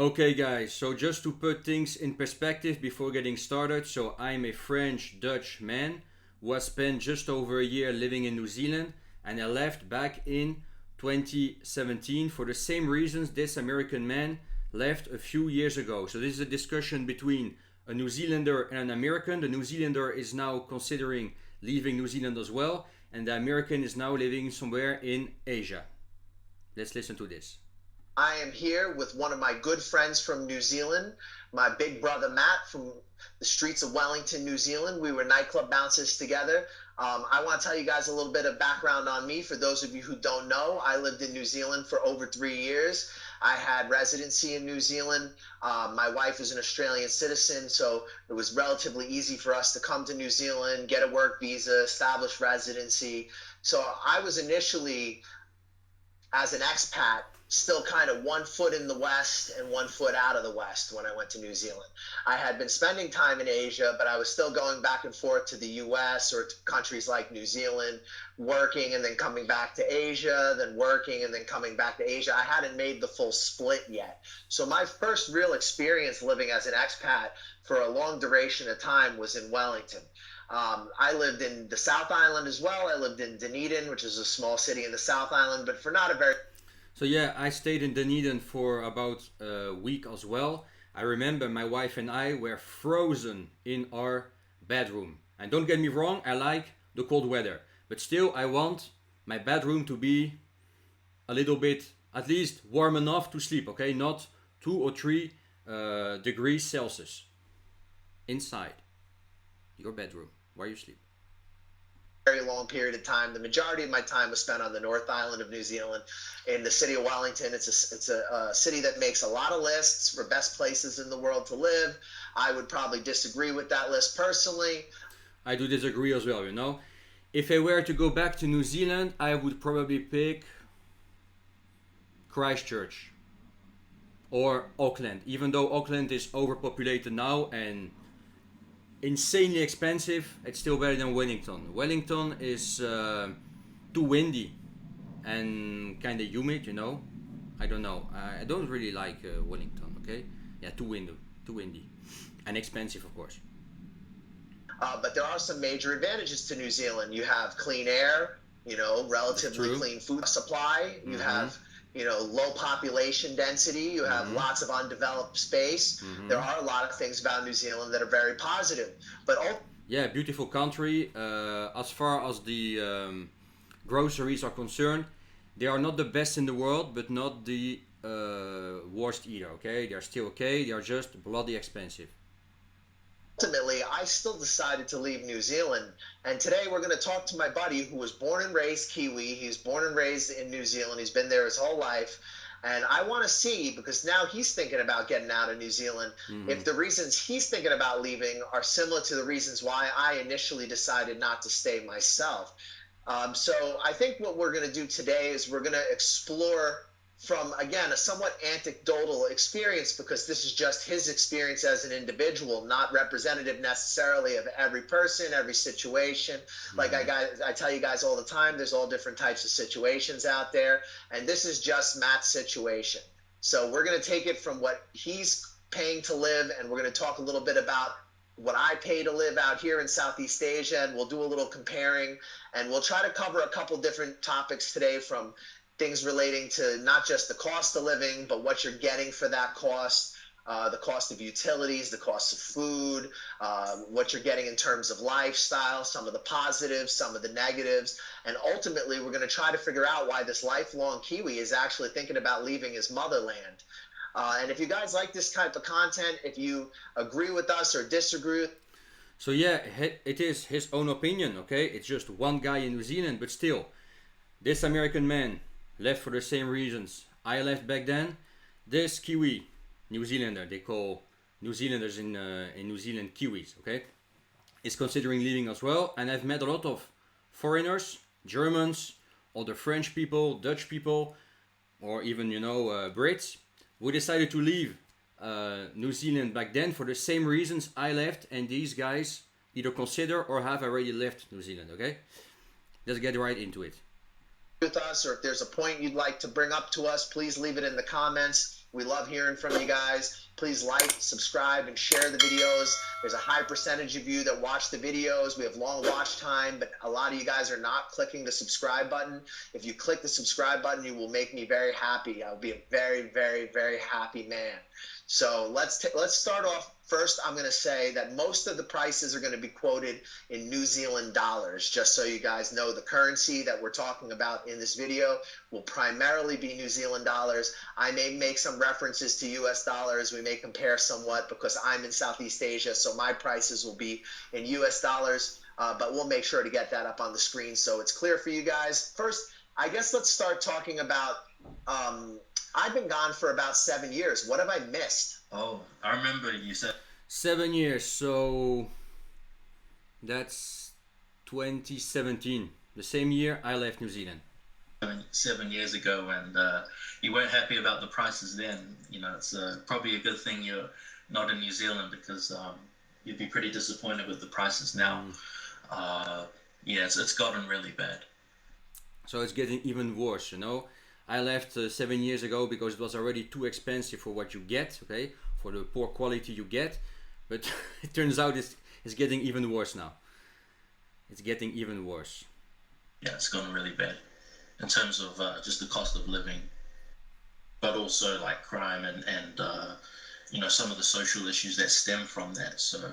Okay, guys, so just to put things in perspective before getting started, so I'm a French Dutch man who has spent just over a year living in New Zealand, and I left back in 2017 for the same reasons this American man left a few years ago. So this is a discussion between a New Zealander and an American. The New Zealander is now considering leaving New Zealand as well, and the American is now living somewhere in Asia. Let's listen to this. I am here with one of my good friends from New Zealand, my big brother Matt from the streets of Wellington, New Zealand. We were nightclub bouncers together. I want to tell you guys a little bit of background on me. For those of you who don't know, I lived in New Zealand for over 3 years. I had residency in New Zealand. My wife is an Australian citizen, so it was relatively easy for us to come to New Zealand, get a work visa, establish residency. So I was initially, as an expat, still kind of 1 foot in the West and 1 foot out of the West when I went to New Zealand. I had been spending time in Asia, but I was still going back and forth to the US or to countries like New Zealand, working and then coming back to Asia, then working and then coming back to Asia. I hadn't made the full split yet. So my first real experience living as an expat for a long duration of time was in Wellington. I lived in the South Island as well. I lived in Dunedin, which is a small city in the South Island, but for not a very... So yeah, I stayed in Dunedin for about a week as well. I remember my wife and I were frozen in our bedroom. And don't get me wrong, I like the cold weather. But still, I want my bedroom to be a little bit, at least warm enough to sleep, okay? Not 2 or 3 degrees Celsius inside your bedroom where you sleep. Very long period of time. The majority of my time was spent on the North Island of New Zealand in the city of Wellington. It's a city that makes a lot of lists for best places in the world to live. I would probably disagree with that list personally. I do disagree as well, you know. If I were to go back to New Zealand, I would probably pick Christchurch or Auckland, even though Auckland is overpopulated now and insanely expensive. It's still better than Wellington. Wellington is too windy and kind of humid, you know. I don't know. I don't really like Wellington, okay? Yeah, too windy. And expensive, of course. But there are some major advantages to New Zealand. You have clean air, you know, relatively clean food supply. You have, you know, low population density. You have lots of undeveloped space. There are a lot of things about New Zealand that are very positive. But yeah, beautiful country. As far as the groceries are concerned, they are not the best in the world, but not the worst either, okay? They are still okay. They are just bloody expensive. Ultimately, I still decided to leave New Zealand, and today we're going to talk to my buddy who was born and raised Kiwi. He's born and raised in New Zealand. He's been there his whole life, and I want to see, because now he's thinking about getting out of New Zealand, if the reasons he's thinking about leaving are similar to the reasons why I initially decided not to stay myself. So I think what we're going to do today is we're going to explore from, again, a somewhat anecdotal experience, because this is just his experience as an individual, not representative necessarily of every person, every situation. Like I tell you guys all the time, there's all different types of situations out there, and this is just Matt's situation. So we're going to take it from what he's paying to live, and we're going to talk a little bit about what I pay to live out here in Southeast Asia, and we'll do a little comparing, and we'll try to cover a couple different topics today, from things relating to not just the cost of living, but what you're getting for that cost, the cost of utilities, the cost of food, what you're getting in terms of lifestyle, some of the positives, some of the negatives. And ultimately, we're going to try to figure out why this lifelong Kiwi is actually thinking about leaving his motherland. And if you guys like this type of content, if you agree with us or disagree. So yeah, it is his own opinion, okay? It's just one guy in New Zealand, but still, this American man left for the same reasons I left back then. This Kiwi, New Zealander, they call New Zealanders in New Zealand Kiwis, okay, is considering leaving as well. And I've met a lot of foreigners, Germans, other French people, Dutch people, or even, you know, Brits, who decided to leave New Zealand back then for the same reasons I left, and these guys either consider or have already left New Zealand, okay? Let's get right into it. With us, or if there's a point you'd like to bring up to us, please leave it in the comments. We love hearing from you guys. Please like, subscribe, and share the videos. There's a high percentage of you that watch the videos. We have long watch time, but a lot of you guys are not clicking the subscribe button. If you click the subscribe button, you will make me very happy. I'll be a very, very, very happy man. So let's start off. First, I'm going to say that most of the prices are going to be quoted in New Zealand dollars, just so you guys know. The currency that we're talking about in this video will primarily be New Zealand dollars. I may make some references to US dollars. We may compare somewhat because I'm in Southeast Asia, so my prices will be in US dollars, but we'll make sure to get that up on the screen so it's clear for you guys. First, I guess let's start talking about I've been gone for about 7 years. What have I missed? Oh, I remember you said 7 years, so that's 2017. The same year I left New Zealand. 7 years ago, and you weren't happy about the prices then. You know, it's probably a good thing you're not in New Zealand, because you'd be pretty disappointed with the prices now. Yeah, it's gotten really bad. So it's getting even worse, you know. I left 7 years ago because it was already too expensive for what you get, okay, for the poor quality you get. But it turns out it's getting even worse now. It's getting even worse. Yeah, it's gotten really bad in terms of just the cost of living, but also like crime and you know, some of the social issues that stem from that. So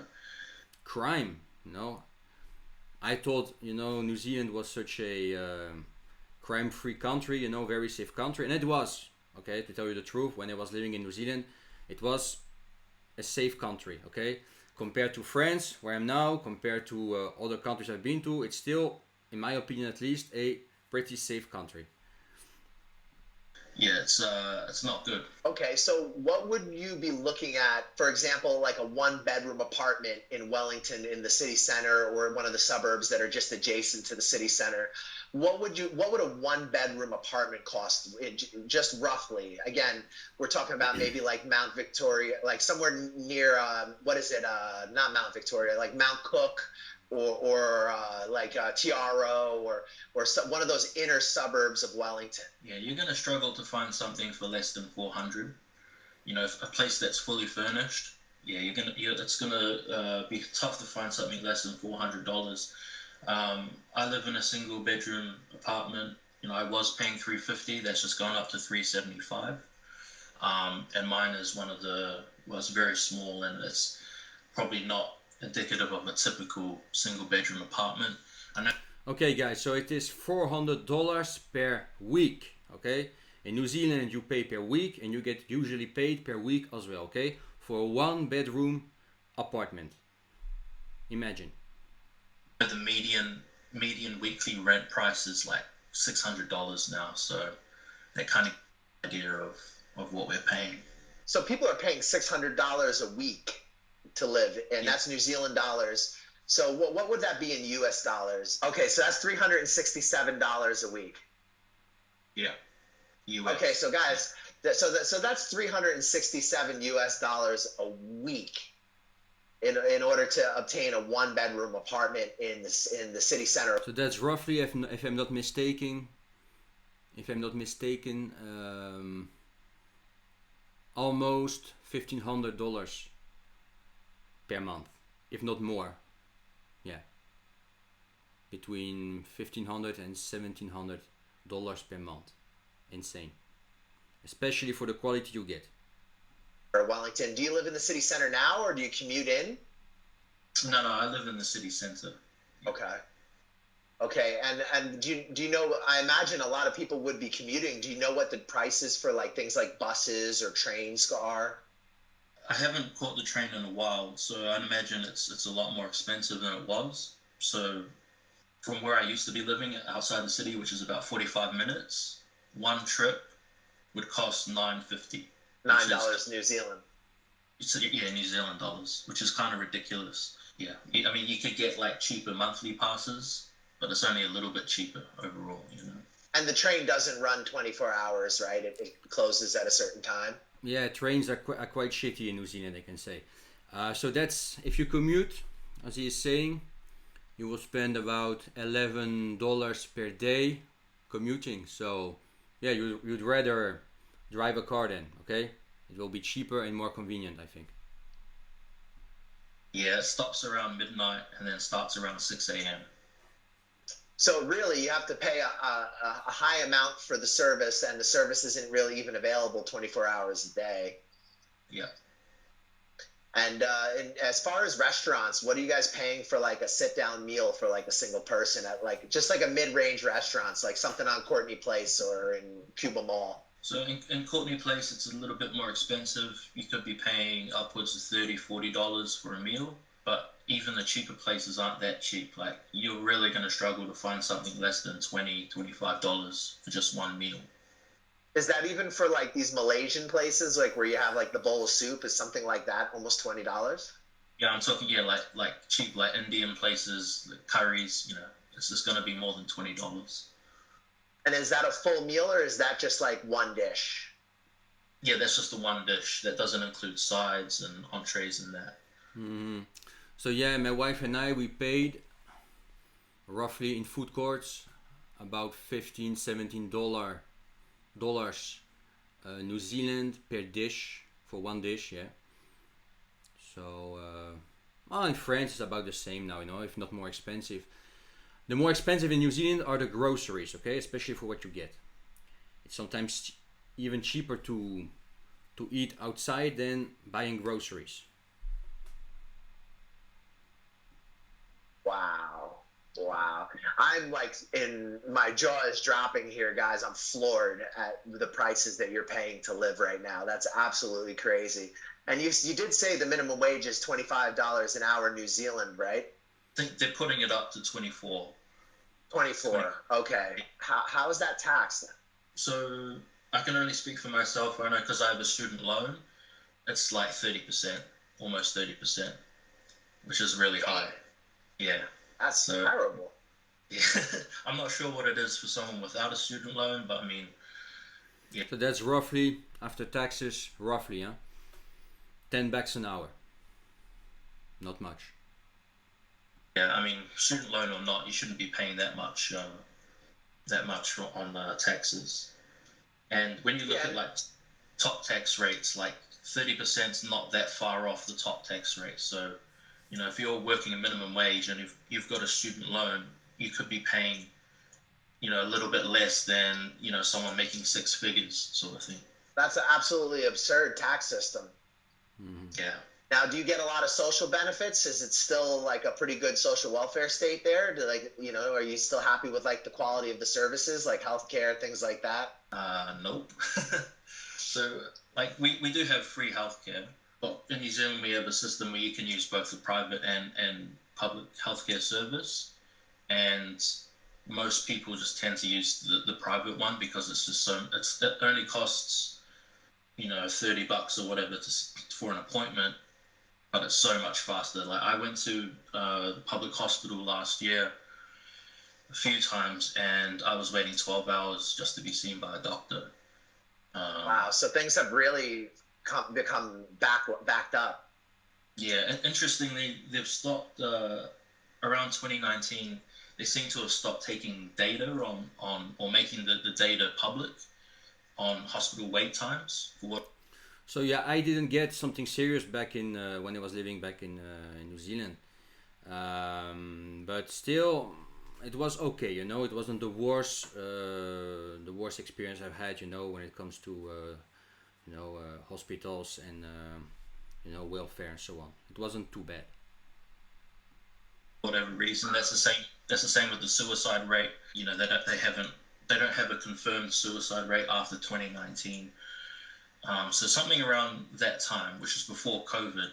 crime, you know, I thought, you know, New Zealand was such a crime-free country, you know, very safe country, and it was, okay, to tell you the truth. When I was living in New Zealand, it was a safe country, okay, compared to France, where I'm now, compared to other countries I've been to. It's still, in my opinion at least, a pretty safe country. Yeah, it's not good. Okay, so what would you be looking at, for example, like a one-bedroom apartment in Wellington in the city center, or one of the suburbs that are just adjacent to the city center? What would a one-bedroom apartment cost, just roughly? Again, we're talking about maybe like Mount Victoria, like somewhere near not Mount Victoria, like Mount Cook, or like Tiaro, or one of those inner suburbs of Wellington. Yeah, you're gonna struggle to find something for less than 400. You know, a place that's fully furnished. Yeah, it's gonna be tough to find something less than $400. I live in a single bedroom apartment. You know, I was paying $350. That's just gone up to $375. And mine is was very small, and it's probably not indicative of a typical single bedroom apartment. Okay guys, so it is $400 per week, okay? In New Zealand you pay per week, and you get usually paid per week as well, okay? For a one bedroom apartment. Imagine. The median weekly rent price is like $600 now, so that kind of idea of what we're paying. So people are paying $600 a week to live, and that's New Zealand dollars. So what would that be in US dollars? Okay, so that's $367 a week. Yeah, US. Okay, so guys, so that's 367 US dollars a week in order to obtain a one bedroom apartment in the city center. So that's roughly, if I'm not mistaken, almost $1,500 per month, if not more. Yeah, between $1,500 and $1,700 per month. Insane, especially for the quality you get. Wellington, do you live in the city center now, or do you commute in? No, I live in the city center. Okay, and do you know, I imagine a lot of people would be commuting. Do you know what the prices for like things like buses or trains are? I haven't caught the train in a while, so I'd imagine it's a lot more expensive than it was. So from where I used to be living outside the city, which is about 45 minutes, one trip would cost $9.50. $9 New Zealand. Yeah, New Zealand dollars, which is kind of ridiculous. Yeah, I mean, you could get like cheaper monthly passes, but it's only a little bit cheaper overall, you know. And the train doesn't run 24 hours, right? It closes at a certain time. Yeah, trains are quite shitty in New Zealand, I can say. So that's, if you commute, as he is saying, you will spend about $11 per day commuting. So yeah, you'd rather drive a car then, okay? it will be cheaper and more convenient, I think. Yeah, it stops around midnight and then starts around 6 a.m. So really, you have to pay a high amount for the service, and the service isn't really even available 24 hours a day. Yeah. And as far as restaurants, what are you guys paying for like a sit-down meal for like a single person at like just like a mid-range restaurants, like something on Courtney Place or in Cuba Mall? So in Courtney Place, it's a little bit more expensive. You could be paying upwards of $30, $40 for a meal, but even the cheaper places aren't that cheap. Like you're really going to struggle to find something less than $20, $25 for just one meal. Is that even for like these Malaysian places, like where you have like the bowl of soup? Is something like that almost $20? Yeah, I'm talking like cheap like Indian places, like curries. It's just going to be more than $20. And is that a full meal or is that just like one dish? Yeah, that's just the one dish. That doesn't include sides and entrees and that. Mm. So yeah, my wife and I, we paid roughly in food courts about $15-$17 New Zealand per dish for one dish. Yeah. So in France it's about the same now, if not more expensive. The more expensive in New Zealand are the groceries, okay, especially for what you get. It's sometimes even cheaper to eat outside than buying groceries. Wow. I'm like my jaw is dropping here, guys. I'm floored at the prices that you're paying to live right now. That's absolutely crazy. And you did say the minimum wage is $25 an hour in New Zealand, right? I think they're putting it up to 24. 24. Okay. How is that taxed then? So I can only speak for myself. I know because I have a student loan. It's like 30%, almost 30%, which is really high. Yeah. That's terrible. Yeah. I'm not sure what it is for someone without a student loan, but I mean, yeah. So that's roughly, after taxes, roughly, $10 an hour. Not much. Yeah, I mean, student loan or not, you shouldn't be paying that much on taxes. And when you look at like top tax rates, like 30% is not that far off the top tax rate. So, if you're working a minimum wage and if you've got a student loan, you could be paying, a little bit less than, someone making six figures sort of thing. That's an absolutely absurd tax system. Mm-hmm. Yeah. Now, do you get a lot of social benefits? Is it still like a pretty good social welfare state there? Are you still happy with like the quality of the services, like healthcare, things like that? Nope. So, like, we do have free healthcare, but in New Zealand we have a system where you can use both the private and public healthcare service, and most people just tend to use the private one because it's just it only costs $30 or whatever for an appointment. But it's so much faster. Like I went to the public hospital last year a few times, and I was waiting 12 hours just to be seen by a doctor. Wow, so things have really become backed up. Yeah, interestingly, they've stopped around 2019. They seem to have stopped taking data on or making the data public on hospital wait times for what. So yeah, I didn't get something serious back in when I was living back in New Zealand, but still, it was okay. It wasn't the worst experience I've had. When it comes to hospitals and welfare and so on. It wasn't too bad. Whatever reason, that's the same. That's the same with the suicide rate. They don't have a confirmed suicide rate after 2019. So something around that time, which is before COVID,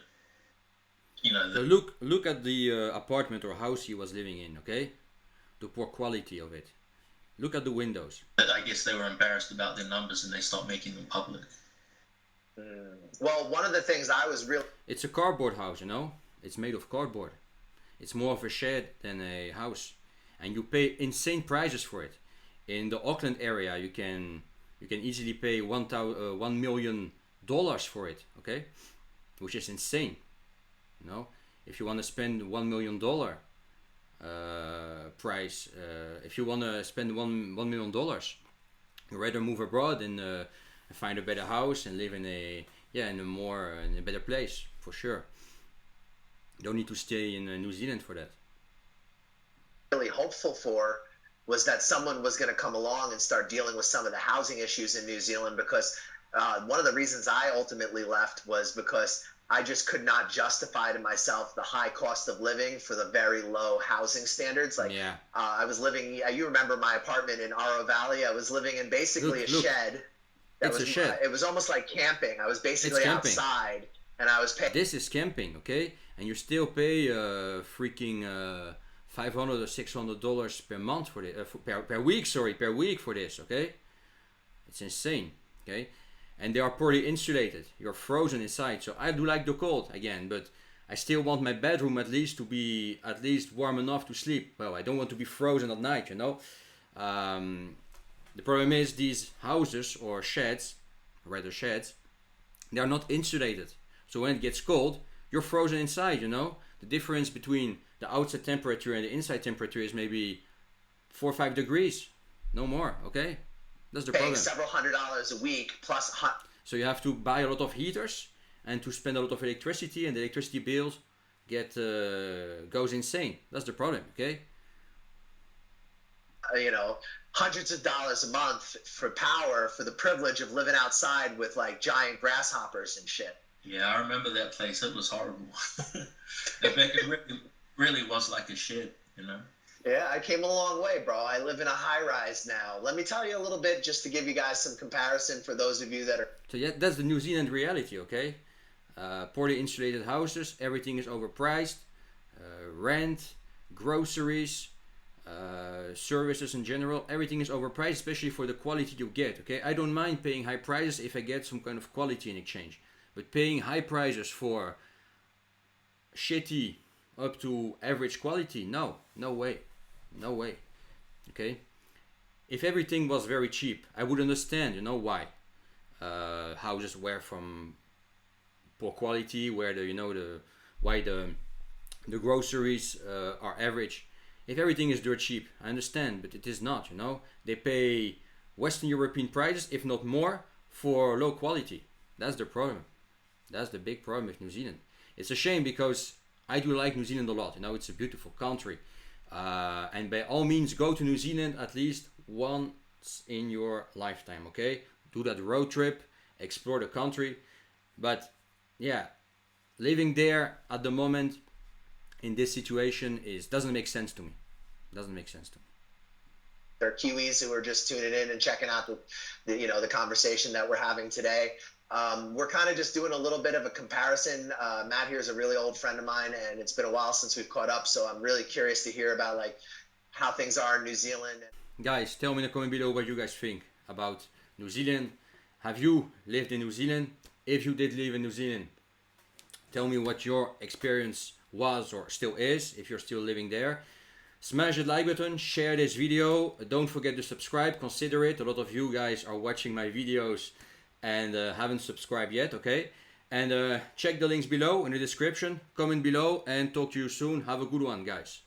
So look at the apartment or house he was living in, okay? The poor quality of it. Look at the windows. I guess they were embarrassed about their numbers and they stopped making them public. Well, one of the things I was real. It's a cardboard house, It's made of cardboard. It's more of a shed than a house, and you pay insane prices for it. In the Auckland area, you can easily pay $1 million for it, okay? Which is insane. If you want to spend $1 million price, if you want to spend $1 million, you rather move abroad and find a better house and live in a yeah, in a better place for sure. You don't need to stay in New Zealand for that. Really hopeful for was that someone was going to come along and start dealing with some of the housing issues in New Zealand, because one of the reasons I ultimately left was because I just could not justify to myself the high cost of living for the very low housing standards. Like, Yeah. I was living, you remember my apartment in Aro Valley? I was living in basically a shed. It's a shed. It was almost like camping. I was basically outside, and I was paying. This is camping, okay? And you still pay freaking $500 or $600 per month for this, per week for this, okay? It's insane, okay? And they are poorly insulated. You're frozen inside. So I do like the cold again, but I still want my bedroom at least to be at least warm enough to sleep. Well, I don't want to be frozen at night, you know. The problem is these houses or sheds, rather sheds, they are not insulated. So when it gets cold, you're frozen inside, you know. The difference between the outside temperature and the inside temperature is maybe 4 or 5 degrees, no more, okay? That's the paying problem. several $100s a week plus. So you have to buy a lot of heaters and to spend a lot of electricity, and the electricity bills goes insane. That's the problem, okay? You know, hundreds of dollars a month for power for the privilege of living outside with like giant grasshoppers and shit. Yeah, I remember that place. It was horrible. It really was like a shed, you know. Yeah, I came a long way, bro. I live in a high-rise now. Let me tell you a little bit just to give you guys some comparison for those of you that are... So yeah, that's the New Zealand reality, okay? Poorly insulated houses, everything is overpriced. Rent, groceries, services in general, everything is overpriced, especially for the quality you get, okay? I don't mind paying high prices if I get some kind of quality in exchange. But paying high prices for shitty up to average quality, no way. No way. Okay? If everything was very cheap, I would understand, you know, why houses were from poor quality, where why the groceries are average. If everything is dirt cheap, I understand, but it is not, you know. They pay Western European prices, if not more, for low quality. That's the problem. That's the big problem with New Zealand. It's a shame because I do like New Zealand a lot, you know, it's a beautiful country. And by all means, go to New Zealand at least once in your lifetime, okay? Do that road trip, explore the country. But yeah, living there at the moment in this situation doesn't make sense to me. Doesn't make sense to me. There are Kiwis who are just tuning in and checking out the conversation that we're having today. We're kind of just doing a little bit of a comparison. Matt here is a really old friend of mine, and it's been a while since we've caught up, so I'm really curious to hear about like how things are in New Zealand. Guys, tell me in the comment below what you guys think about New Zealand. Have you lived in New Zealand? If you did live in New Zealand, tell me what your experience was or still is, if you're still living there. Smash the like button, share this video, don't forget to subscribe, consider it. A lot of you guys are watching my videos and haven't subscribed yet, okay? And check the links below in the description, comment below, and talk to you soon. Have a good one, guys.